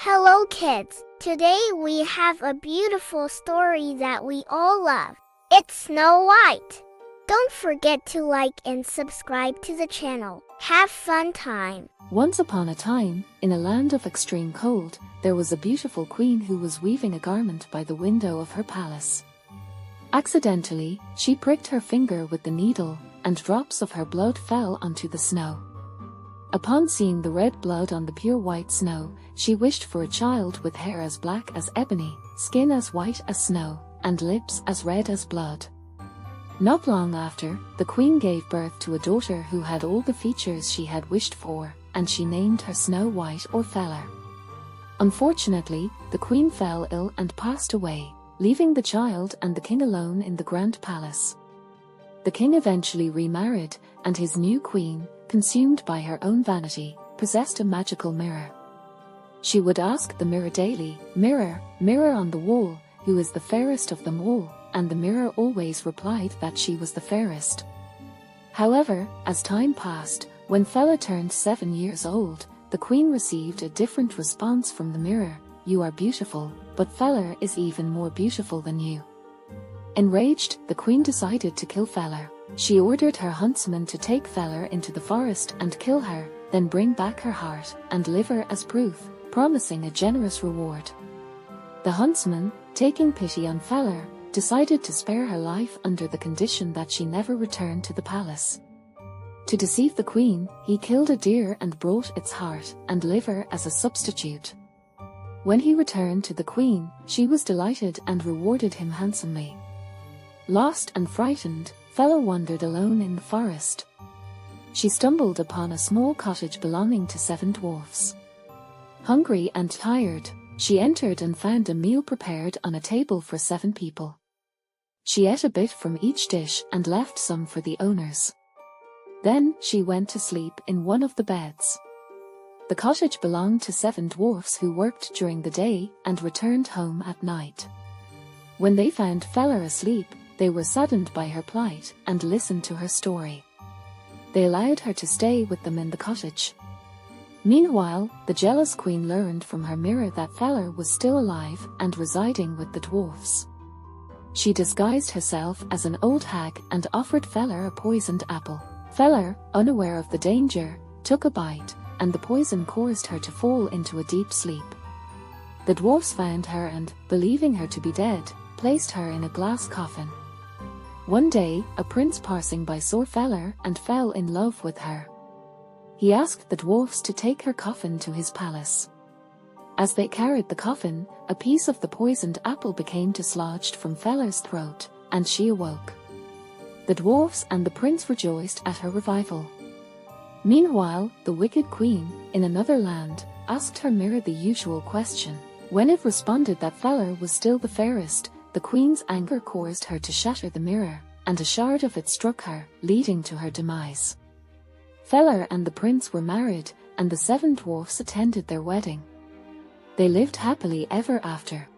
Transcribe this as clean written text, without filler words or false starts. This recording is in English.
Hello kids, today we have a beautiful story that we all love. It's Snow White. Don't forget to like and subscribe to the channel. Have fun time. Once upon a time, in a land of extreme cold, there was a beautiful queen who was weaving a garment by the window of her palace. Accidentally, she pricked her finger with the needle, and drops of her blood fell onto the snow. Upon seeing the red blood on the pure white snow, she wished for a child with hair as black as ebony, skin as white as snow, and lips as red as blood. Not long after, the queen gave birth to a daughter who had all the features she had wished for, and she named her Snow White or Feller. Unfortunately, the queen fell ill and passed away, leaving the child and the king alone in the grand palace. The king eventually remarried, and his new queen, consumed by her own vanity, possessed a magical mirror. She would ask the mirror daily, "Mirror, mirror on the wall, who is the fairest of them all?" And the mirror always replied that she was the fairest. However, as time passed, when Feller turned 7 years old, the queen received a different response from the mirror: "You are beautiful, but Feller is even more beautiful than you." Enraged, the queen decided to kill Feller. She ordered her huntsman to take Feller into the forest and kill her, then bring back her heart and liver as proof, promising a generous reward. The huntsman, taking pity on Feller, decided to spare her life under the condition that she never returned to the palace. To deceive the queen, he killed a deer and brought its heart and liver as a substitute. When he returned to the queen, she was delighted and rewarded him handsomely. Lost and frightened, Feller wandered alone in the forest. She stumbled upon a small cottage belonging to 7 dwarfs. Hungry and tired, she entered and found a meal prepared on a table for 7 people. She ate a bit from each dish and left some for the owners. Then she went to sleep in one of the beds. The cottage belonged to 7 dwarfs who worked during the day and returned home at night. When they found Feller asleep, they were saddened by her plight and listened to her story. They allowed her to stay with them in the cottage. Meanwhile, the jealous queen learned from her mirror that Feller was still alive and residing with the dwarfs. She disguised herself as an old hag and offered Feller a poisoned apple. Feller, unaware of the danger, took a bite, and the poison caused her to fall into a deep sleep. The dwarfs found her and, believing her to be dead, placed her in a glass coffin. One day, a prince passing by saw Feller and fell in love with her. He asked the dwarfs to take her coffin to his palace. As they carried the coffin, a piece of the poisoned apple became dislodged from Feller's throat, and she awoke. The dwarfs and the prince rejoiced at her revival. Meanwhile, the wicked queen, in another land, asked her mirror the usual question. When it responded that Feller was still the fairest, the queen's anger caused her to shatter the mirror, and a shard of it struck her, leading to her demise. Feller and the prince were married, and the 7 dwarfs attended their wedding. They lived happily ever after.